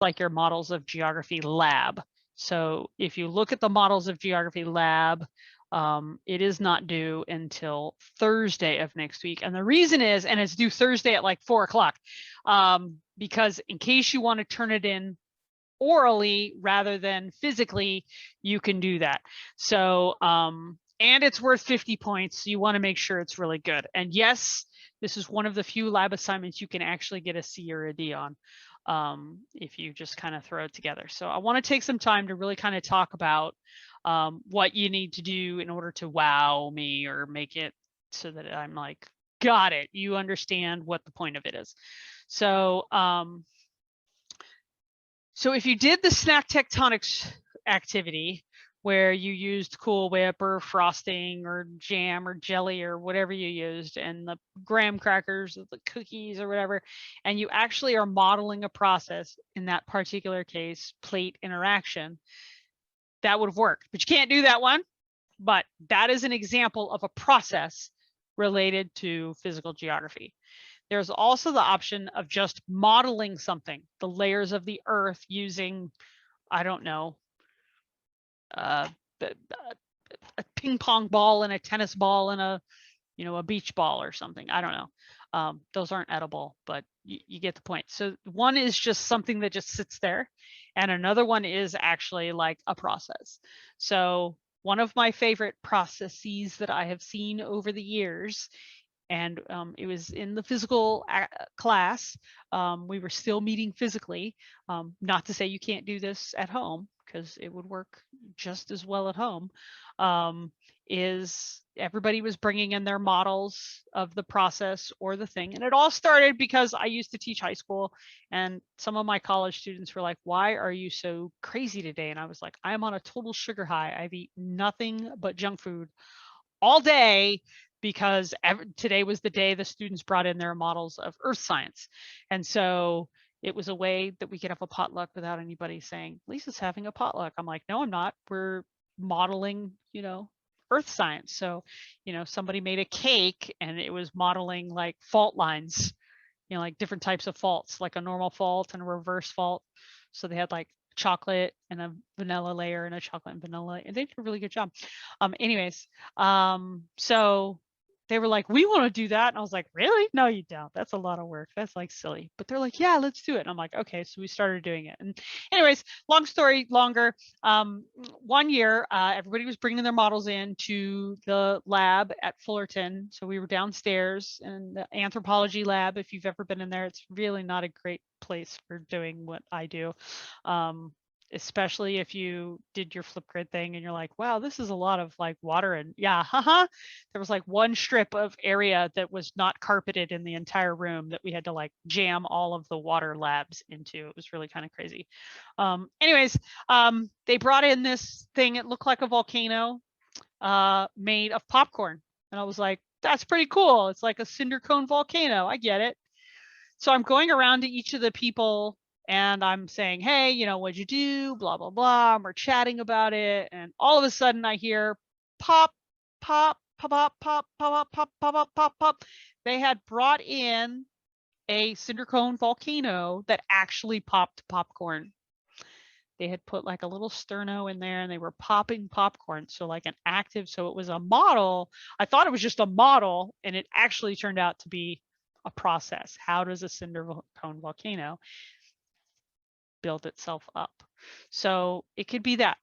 like your models of geography lab. So if you look at the models of geography lab, it is not due until Thursday of next week. And the reason is, and it's due Thursday at like 4 o'clock, because in case you want to turn it in orally rather than physically, you can do that. So, and it's worth 50 points. So you want to make sure it's really good. And yes, this is one of the few lab assignments you can actually get a C or a D on, if you just kind of throw it together. So I want to take some time to really kind of talk about what you need to do in order to wow me or make it so that I'm like, got it. You understand what the point of it is. So, so if you did the snack tectonics activity where you used Cool Whip or frosting or jam or jelly or whatever you used, and the graham crackers, the cookies or whatever, and you actually are modeling a process, in that particular case, plate interaction, that would have worked. But you can't do that one. But that is an example of a process related to physical geography. There's also the option of just modeling something, the layers of the earth using, I don't know, a ping pong ball and a tennis ball and a, you know, a beach ball or something. I don't know. Those aren't edible, but you get the point. So one is just something that just sits there, and another one is actually like a process. So one of my favorite processes that I have seen over the years, and it was in the physical class. We were still meeting physically. Not to say you can't do this at home, because it would work just as well at home. Is everybody was bringing in their models of the process or the thing. And it all started because I used to teach high school, and some of my college students were like, why are you so crazy today? And I was like, I'm on a total sugar high. I've eaten nothing but junk food all day, because today was the day the students brought in their models of earth science. And so it was a way that we could have a potluck without anybody saying, Lisa's having a potluck. I'm like, no, I'm not. We're modeling, you know, earth science. So, you know, somebody made a cake and it was modeling like fault lines, you know, like different types of faults, like a normal fault and a reverse fault. So they had like chocolate and a vanilla layer and a chocolate and vanilla, and they did a really good job. Anyways, so they were like, we want to do that. And I was like, really? No, you don't. That's a lot of work. That's like silly. But they're like, yeah, let's do it. And I'm like, okay. So we started doing it. And anyways, long story longer. One year, everybody was bringing their models in to the lab at Fullerton. So we were downstairs in the anthropology lab. If you've ever been in there, it's really not a great place for doing what I do. Especially if you did your Flipgrid thing and you're like, wow, this is a lot of like water, and yeah, there was like one strip of area that was not carpeted in the entire room that we had to like jam all of the water labs into. It was really kind of crazy. Anyways, they brought in this thing. It looked like a volcano made of popcorn. And I was like, that's pretty cool. It's like a cinder cone volcano. I get it. So I'm going around to each of the people and I'm saying, hey, you know, what'd you do? Blah, blah, blah. And we're chatting about it. And all of a sudden I hear pop, pop, pop, pop, pop, pop, pop, pop, pop, pop, pop. They had brought in a cinder cone volcano that actually popped popcorn. They had put like a little sterno in there and they were popping popcorn. So like an active, so it was a model. I thought it was just a model, and it actually turned out to be a process. How does a cinder cone volcano build itself up? So it could be that.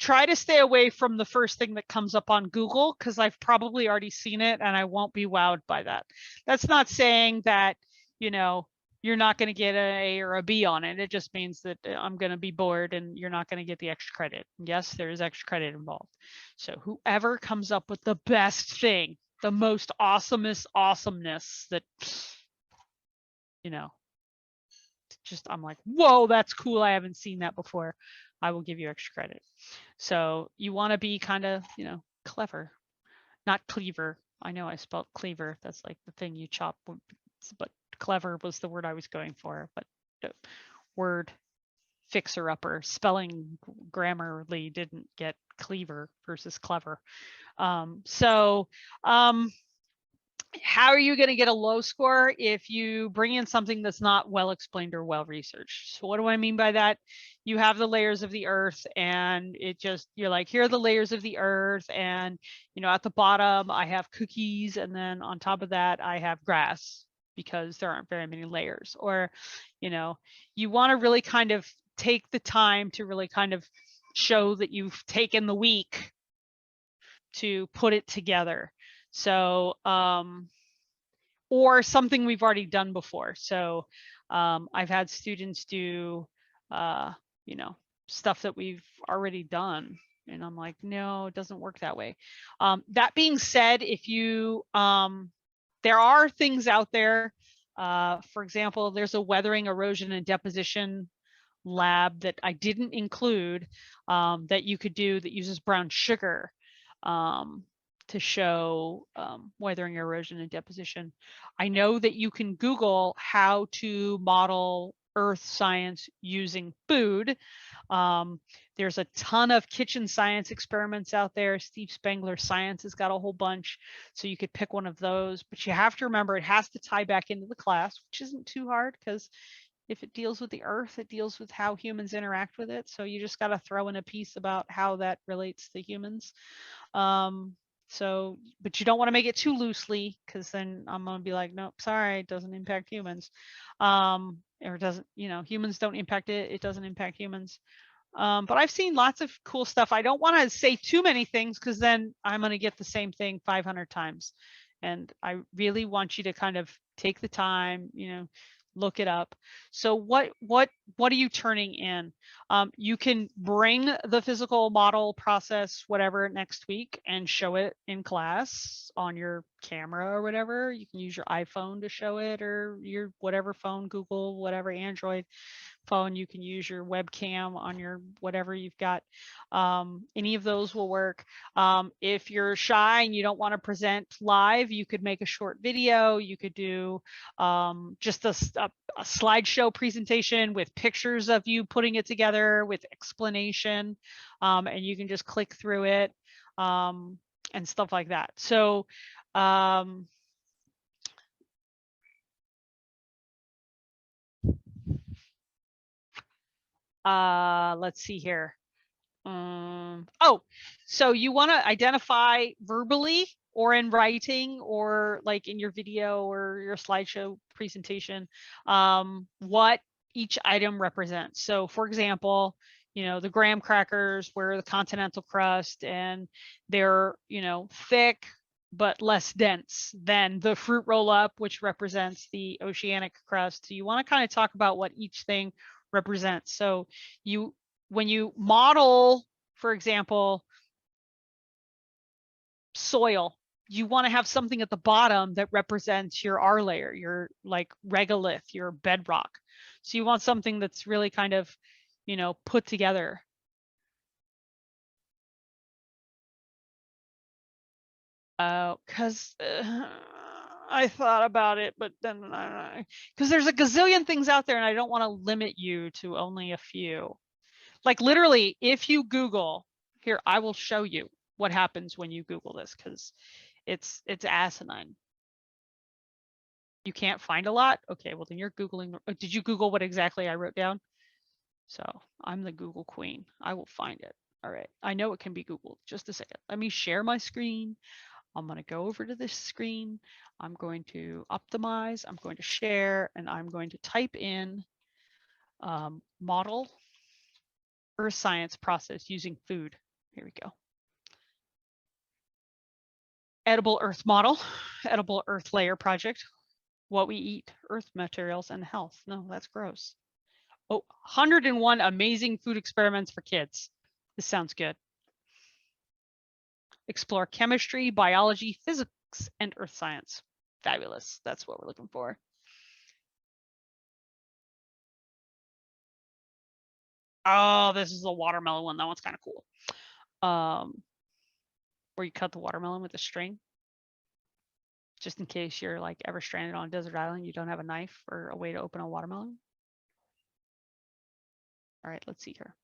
Try to stay away from the first thing that comes up on Google, because I've probably already seen it and I won't be wowed by that. That's not saying that, you know, you're not going to get an A or a B on it. It just means that I'm going to be bored and you're not going to get the extra credit. Yes, there is extra credit involved. So whoever comes up with the best thing, the most awesomeness that, you know, just, I'm like, whoa, that's cool. I haven't seen that before. I will give you extra credit. So you want to be kind of, you know, clever, not cleaver. I know I spelled cleaver. That's like the thing you chop, but clever was the word I was going for. But word fixer-upper, spelling Grammarly didn't get cleaver versus clever. how are you going to get a low score if you bring in something that's not well explained or well researched? So what do I mean by that? You have the layers of the earth, and it just, you're like, here are the layers of the earth, and at the bottom I have cookies, and then on top of that I have grass, because there aren't very many layers. Or you want to really kind of take the time to really kind of show that you've taken the week to put it together. So or something we've already done before. So I've had students do, you know, stuff that we've already done. And I'm like, no, it doesn't work that way. That being said, if you, there are things out there. For example, there's a weathering, erosion, and deposition lab that I didn't include, that you could do, that uses brown sugar, to show weathering, erosion, and deposition. I know that you can Google how to model earth science using food. There's a ton of kitchen science experiments out there. Steve Spangler Science has got a whole bunch, so you could pick one of those. But you have to remember, it has to tie back into the class, which isn't too hard, because if it deals with the earth, it deals with how humans interact with it. So you just got to throw in a piece about how that relates to humans. So, but you don't want to make it too loosely, because then I'm going to be like, nope, sorry, it doesn't impact humans. Or it doesn't, humans don't impact it. It doesn't impact humans. But I've seen lots of cool stuff. I don't want to say too many things, because then I'm going to get the same thing 500 times. And I really want you to kind of take the time, look it up. So what are you turning in? You can bring the physical model process, whatever, next week and show it in class on your camera or whatever. You can use your iPhone to show it, or your whatever phone, Google, whatever, Android phone. You can use your webcam on your whatever you've got. Any of those will work. If you're shy and you don't want to present live, you could make a short video. You could do just a slideshow presentation with pictures of you putting it together with explanation, and you can just click through it, and stuff like that. So let's see here. Oh, so you want to identify verbally or in writing, or like in your video or your slideshow presentation, what each item represents. So for example, the graham crackers were the continental crust, and they're, thick but less dense than the fruit roll up, which represents the oceanic crust. So you want to kind of talk about what each thing represents. So when you model, for example, soil, you want to have something at the bottom that represents your R layer, your like regolith, your bedrock. So you want something that's really kind of, put together. Because I thought about it, but then because there's a gazillion things out there, and I don't want to limit you to only a few. Like literally, if you Google, here, I will show you what happens when you Google this, because it's asinine. You can't find a lot? Okay, well then you're Googling. Did you Google what exactly I wrote down? So I'm the Google queen. I will find it. All right. I know it can be Googled. Just a second. Let me share my screen. I'm going to go over to this screen. I'm going to optimize. I'm going to share, and I'm going to type in model earth science process using food. Here we go. Edible earth model, edible earth layer project, what we eat, earth materials, and health. No, that's gross. Oh, 101 amazing food experiments for kids. This sounds good. Explore chemistry, biology, physics, and earth science. Fabulous. That's what we're looking for. Oh, this is the watermelon one. That one's kind of cool. Where you cut the watermelon with a string, just in case you're like ever stranded on a desert island, you don't have a knife or a way to open a watermelon. All right, let's see here.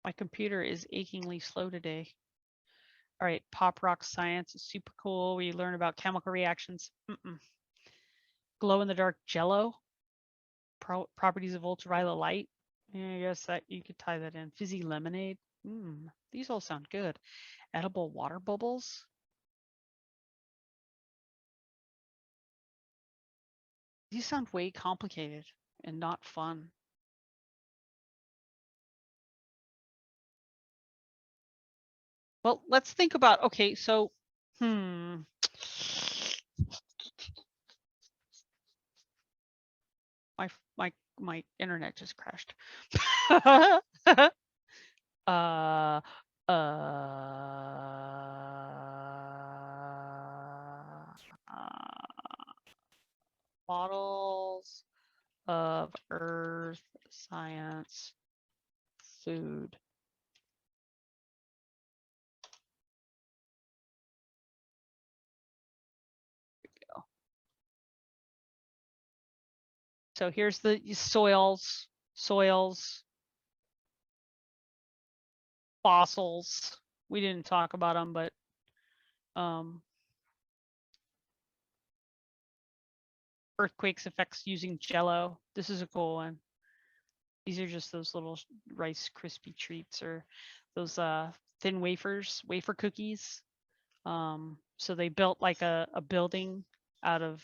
My computer is achingly slow today. All right, pop rock science is super cool. We learn about chemical reactions. Glow in the dark jello, properties of ultraviolet light. Yeah, I guess that you could tie that in. Fizzy lemonade. These all sound good. Edible water bubbles. These sound way complicated and not fun. Well, let's think about, okay, so, my internet just crashed. uh, models of earth, science, food. So here's the soils, fossils. We didn't talk about them, but earthquakes effects using jello. This is a cool one. These are just those little Rice Krispie treats or those thin wafers, wafer cookies. So they built like a building out of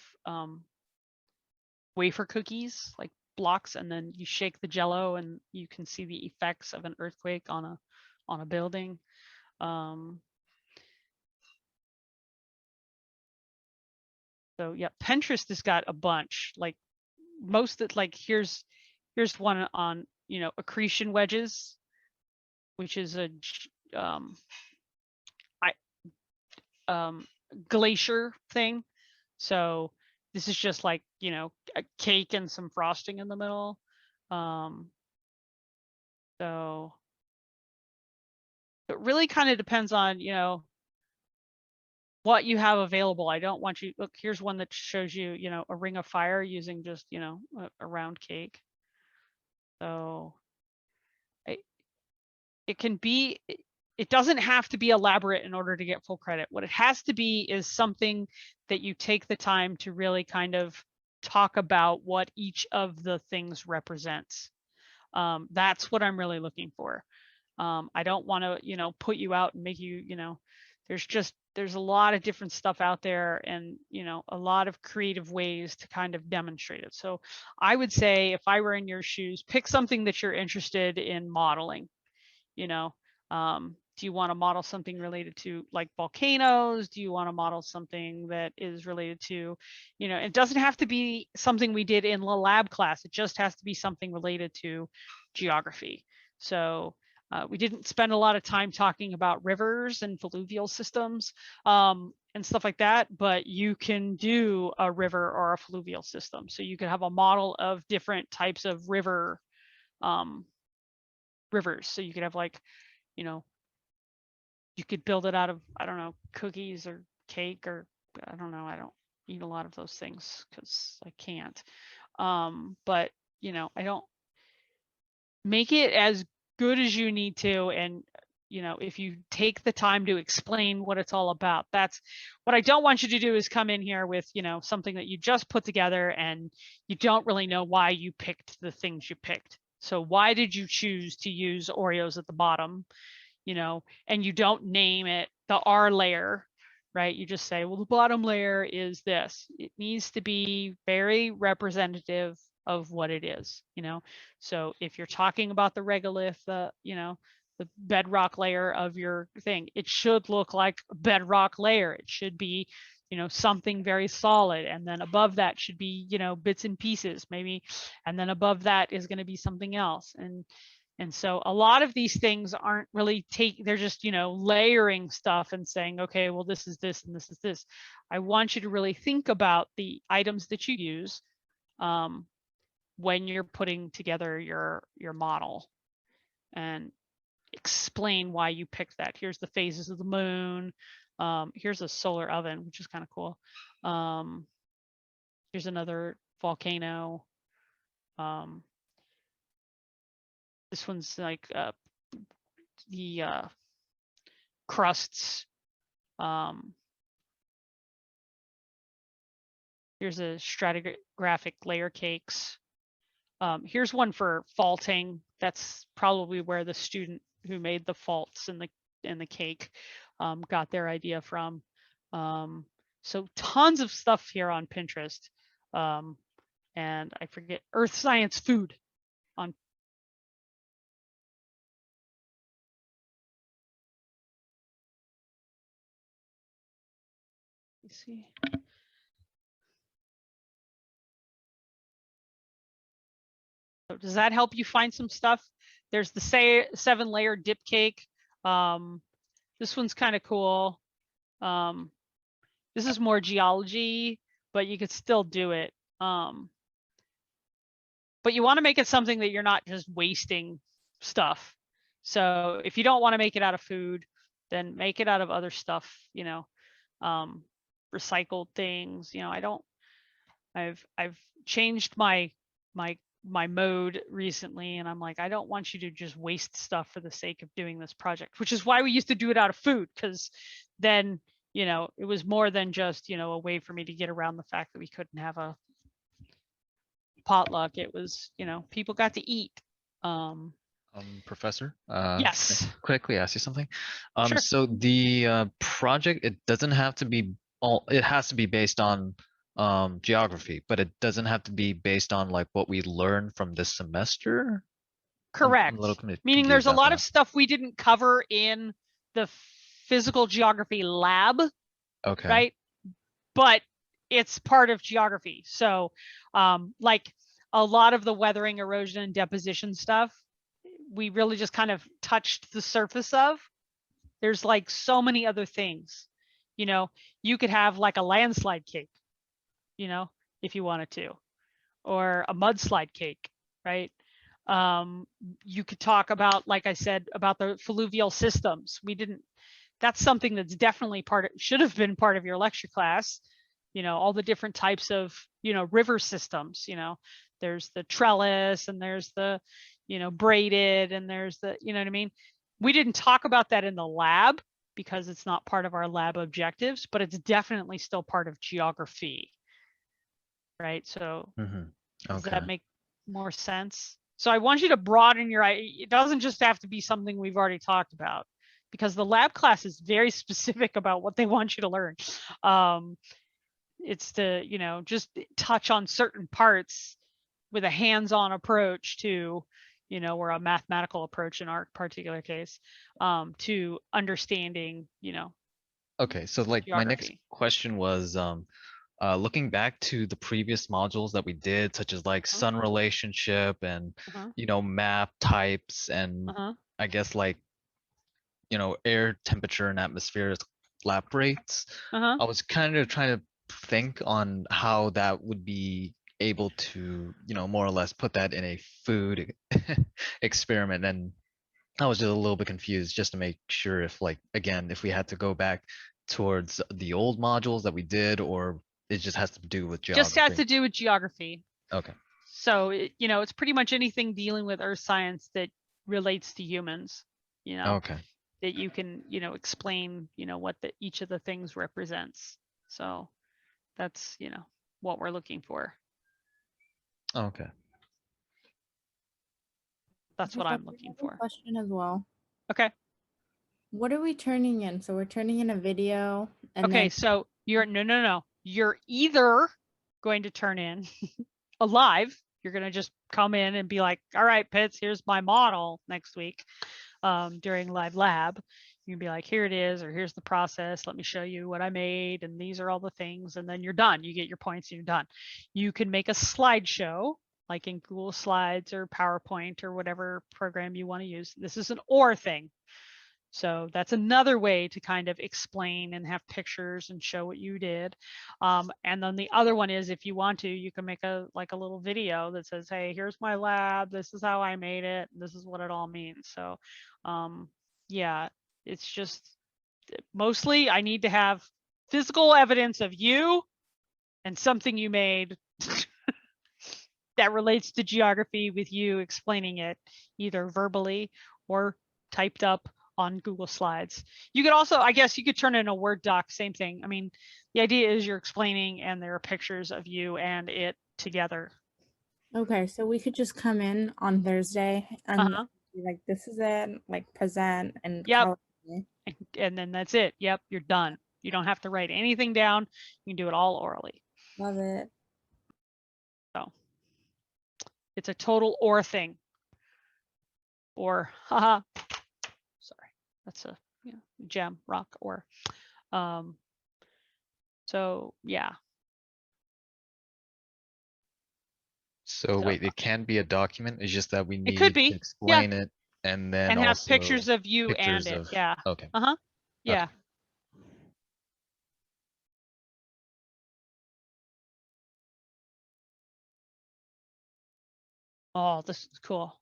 wafer cookies, like blocks, and then you shake the jello and you can see the effects of an earthquake on a building. So yeah, Pinterest has got a bunch. Like most of, like here's one on, you know, accretion wedges, which is a glacier thing. So this is just like, you know, a cake and some frosting in the middle. So it really kind of depends on, you know, what you have available. I don't want you, look, here's one that shows you, you know, a ring of fire using just, you know, a round cake. So it can be, it doesn't have to be elaborate in order to get full credit. What it has to be is something that you take the time to really kind of talk about what each of the things represents. That's what I'm really looking for. I don't want to, you know, put you out and make you, you know, there's a lot of different stuff out there and, you know, a lot of creative ways to kind of demonstrate it. So I would say if I were in your shoes, pick something that you're interested in modeling. You know, do you want to model something related to like volcanoes? Do you want to model something that is related to, you know, it doesn't have to be something we did in the lab class. It just has to be something related to geography. So we didn't spend a lot of time talking about rivers and fluvial systems and stuff like that, but you can do a river or a fluvial system. So you could have a model of different types of rivers. So you could have like, you know, you could build it out of, I don't know, cookies or cake or I don't know. I don't eat a lot of those things because I can't. But you know, I don't make it as good as you need to. And you know, if you take the time to explain what it's all about, that's what I don't want you to do is come in here with, you know, something that you just put together and you don't really know why you picked the things you picked. So why did you choose to use Oreos at the bottom? You know, and you don't name it the R layer, right? You just say, well, the bottom layer is this. It needs to be very representative of what it is, you know? So if you're talking about the regolith, you know, the bedrock layer of your thing, it should look like a bedrock layer. It should be, you know, something very solid. And then above that should be, you know, bits and pieces maybe. And then above that is going to be something else. And so a lot of these things aren't really they're just, you know, layering stuff and saying, okay, well, this is this and this is this. I want you to really think about the items that you use when you're putting together your model and explain why you picked that. Here's the phases of the moon. Here's a solar oven, which is kind of cool. Here's another volcano. This one's like crusts. Here's a stratigraphic layer cakes. Here's one for faulting. That's probably where the student who made the faults in the cake got their idea from. So tons of stuff here on Pinterest. And I forget, earth science food on. Let's see. So does that help you find some stuff? There's the 7-layer dip cake. This one's kind of cool. This is more geology, but you could still do it. But you want to make it something that you're not just wasting stuff. So if you don't want to make it out of food, then make it out of other stuff, you know, recycled things. You know, I've changed my mode recently, and I'm like, I don't want you to just waste stuff for the sake of doing this project, which is why we used to do it out of food, because then, you know, it was more than just, you know, a way for me to get around the fact that we couldn't have a potluck. It was, you know, people got to eat. Professor, Yes. can I quickly ask you something. Sure. So the project, it doesn't have to be it has to be based on geography, but it doesn't have to be based on like what we learned from this semester. Correct. I'm a little Meaning there's a lot of that. stuff we didn't cover in the physical geography lab. Okay. Right. But it's part of geography. So like a lot of the weathering, erosion, and deposition stuff, we really just kind of touched the surface of. There's like so many other things. You know, you could have like a landslide cake, you know, if you wanted to, or a mudslide cake, right? You could talk about, like I said, about the fluvial systems. We didn't, that's something that's definitely should have been part of your lecture class. You know, all the different types of, you know, river systems. You know, there's the trellis, and there's the, you know, braided, and there's the, you know what I mean? We didn't talk about that in the lab because it's not part of our lab objectives, but it's definitely still part of geography. Right. So does that make more sense? So I want you to broaden your, it doesn't just have to be something we've already talked about, because the lab class is very specific about what they want you to learn. It's to, you know, just touch on certain parts with a hands-on approach to, you know, or a mathematical approach in our particular case, to understanding, you know. Okay, so like geography. My next question was looking back to the previous modules that we did, such as like sun relationship and you know, map types, and I guess like, you know, air temperature and atmospheric lap rates. I was kind of trying to think on how that would be able to, you know, more or less put that in a food experiment. And I was just a little bit confused just to make sure if, like, again, if we had to go back towards the old modules that we did, or it just has to do with geography. Just has to do with geography. Okay. So, you know, it's pretty much anything dealing with earth science that relates to humans, you know. Okay. That you can, you know, explain, you know, what each of the things represents. So that's, you know, what we're looking for. Okay. That's what I'm looking for. Question as well. Okay. What are we turning in? So we're turning in a video. And okay, so you're no. You're either going to turn in a live. You're going to just come in and be like, all right, Pitts, here's my model next week during live lab. You can be like, here it is, or here's the process. Let me show you what I made. And these are all the things. And then you're done. You get your points and you're done. You can make a slideshow, like in Google Slides or PowerPoint or whatever program you want to use. This is an or thing. So that's another way to kind of explain and have pictures and show what you did. And then the other one is, if you want to, you can make a little video that says, hey, here's my lab. This is how I made it. This is what it all means. So yeah, it's just mostly I need to have physical evidence of you and something you made that relates to geography with you explaining it either verbally or typed up on Google Slides. You could also, I guess you could turn in a Word doc, same thing. I mean, the idea is you're explaining and there are pictures of you and it together. Okay, so we could just come in on Thursday and be like, this is it, like present and Yep. call it. And then that's it. Yep, you're done. You don't have to write anything down. You can do it all orally. Love it. So it's a total or thing. Or, haha, sorry, that's a gem, rock, or. So yeah. So wait, it can be a document. It's just that we It could need be, to explain it and then and have also pictures of you pictures and it. of. Yeah. Okay. Yeah. Okay. Oh, this is cool.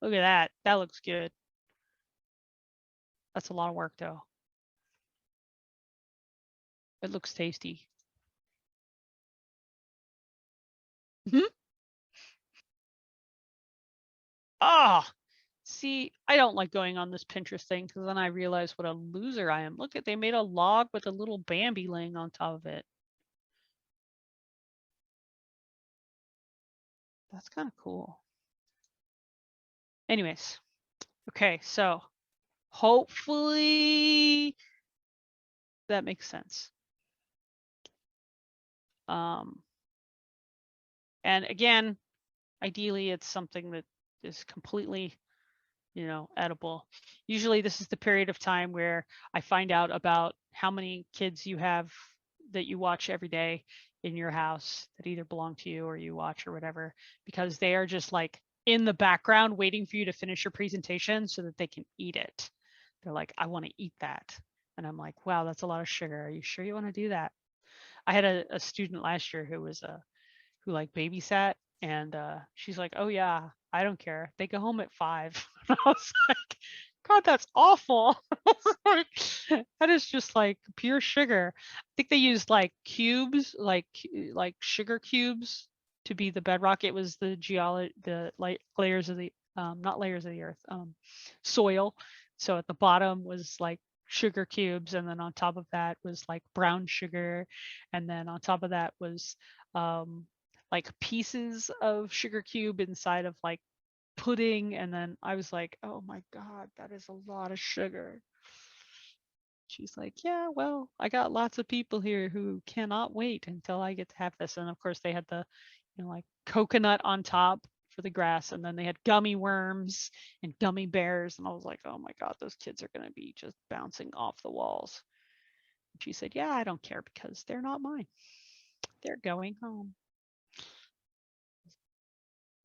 Look at that. That looks good. That's a lot of work though. It looks tasty. Ah, see, I don't like going on this Pinterest thing because then I realize what a loser I am. Look at, they made a log with a little Bambi laying on top of it. That's kind of cool. Anyways, okay, so hopefully that makes sense. And again, ideally it's something that is completely, edible. Usually this is the period of time where I find out about how many kids you have that you watch every day in your house that either belong to you or you watch or whatever, because they are just like in the background waiting for you to finish your presentation so that they can eat it. They're like, I want to eat that. And I'm like, wow, that's a lot of sugar. Are you sure you want to do that? I had a student last year who was who like babysat, and she's like, oh yeah, I don't care, they go home at 5. And I was like, God, that's awful. That is just like pure sugar. I think they used like cubes, like sugar cubes to be the bedrock. It was the layers of the not layers of the earth, soil. So at the bottom was like sugar cubes, and then on top of that was like brown sugar, and then on top of that was like pieces of sugar cube inside of like pudding. And then I was like, oh my God, that is a lot of sugar. She's like, yeah, well, I got lots of people here who cannot wait until I get to have this. And of course they had the, like coconut on top for the grass. And then they had gummy worms and gummy bears. And I was like, oh my God, those kids are going to be just bouncing off the walls. And she said, yeah, I don't care because they're not mine. They're going home.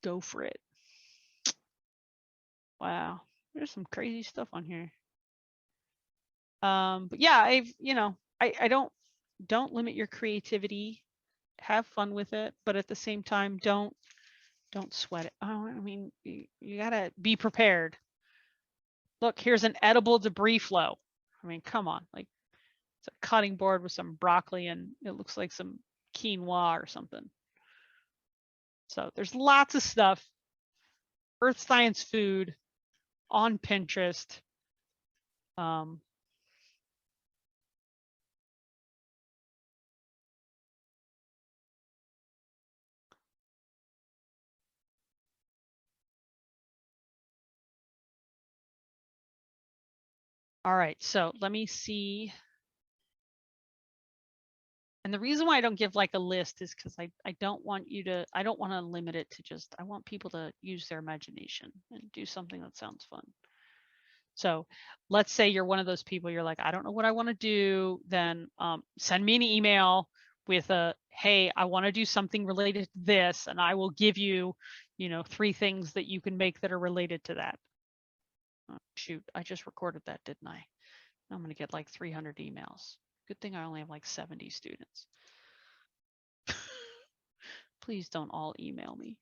Go for it. Wow, there's some crazy stuff on here. But yeah, I don't limit your creativity. Have fun with it, but at the same time, don't sweat it. Oh, I mean, you gotta be prepared. Look, here's an edible debris flow. I mean, come on, like it's a cutting board with some broccoli and it looks like some quinoa or something. So there's lots of stuff. Earth science food on Pinterest. All right, so let me see. And the reason why I don't give like a list is because I don't want to limit it to just, I want people to use their imagination and do something that sounds fun. So let's say you're one of those people, you're like, I don't know what I want to do. Then send me an email with hey, I want to do something related to this, and I will give you, 3 things that you can make that are related to that. Oh, shoot, I just recorded that, didn't I? I'm going to get like 300 emails. Good thing I only have like 70 students. Please don't all email me.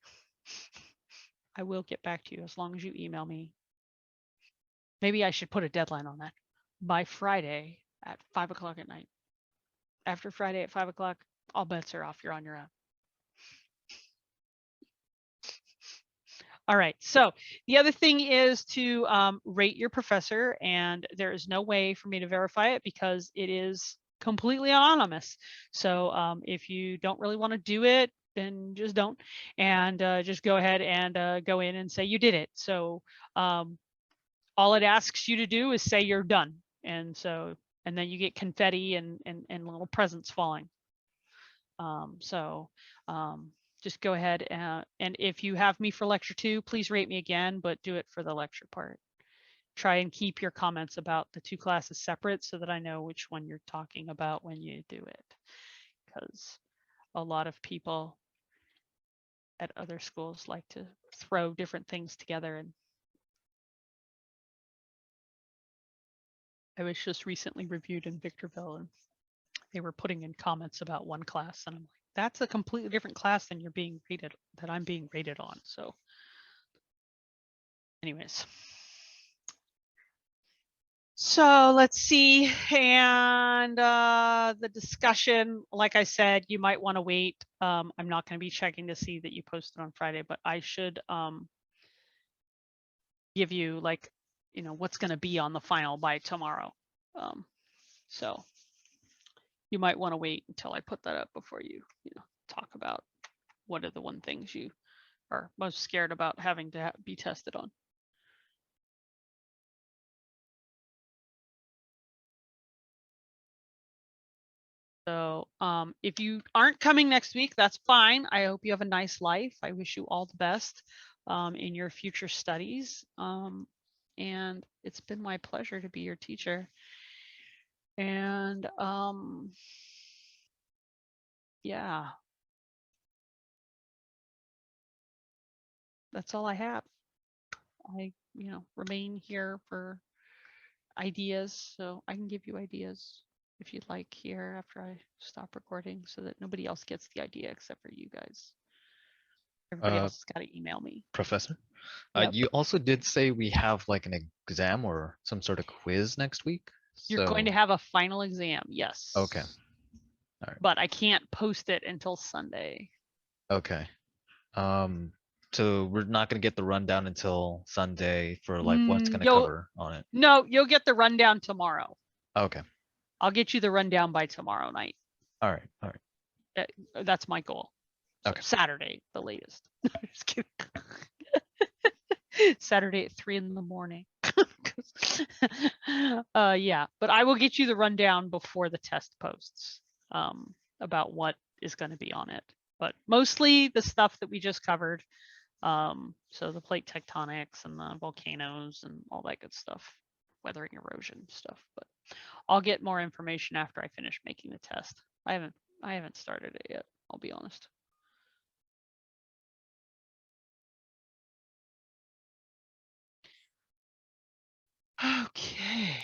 I will get back to you as long as you email me. Maybe I should put a deadline on that. By Friday at 5 o'clock at night. After Friday at 5 o'clock, all bets are off. You're on your own. All right. So the other thing is to rate your professor, and there is no way for me to verify it because it is completely anonymous. So if you don't really want to do it, then just don't, and just go ahead and go in and say you did it. So all it asks you to do is say you're done, and then you get confetti and little presents falling. Just go ahead and if you have me for lecture 2, please rate me again, but do it for the lecture part. Try and keep your comments about the 2 classes separate so that I know which one you're talking about when you do it, because a lot of people at other schools like to throw different things together. And I was just recently reviewed in Victorville, and they were putting in comments about one class, and I'm like, that's a completely different class than you're being rated, that I'm being rated on. So anyways, so let's see. And the discussion, like I said, you might want to wait. I'm not going to be checking to see that you posted on Friday, but I should give you like, what's going to be on the final by tomorrow. So you might want to wait until I put that up before you talk about what are the one things you are most scared about having to be tested on. So if you aren't coming next week, that's fine. I hope you have a nice life. I wish you all the best in your future studies. And it's been my pleasure to be your teacher. And yeah, that's all I have. I, remain here for ideas, so I can give you ideas if you'd like here after I stop recording, so that nobody else gets the idea except for you guys. Everybody else has got to email me. Professor, Yep. you also did say we have like an exam or some sort of quiz next week. You're going to have a final exam, yes. Okay. All right. But I can't post it until Sunday. Okay. So we're not gonna get the rundown until Sunday for like what's gonna cover on it. No, you'll get the rundown tomorrow. Okay. I'll get you the rundown by tomorrow night. All right. All right. That's my goal. So okay. Saturday, the latest. Just kidding. Saturday at 3 a.m. Yeah, but I will get you the rundown before the test posts about what is going to be on it. But mostly the stuff that we just covered. So the plate tectonics and the volcanoes and all that good stuff, weathering, erosion stuff. But I'll get more information after I finish making the test. I haven't started it yet, I'll be honest. Okay.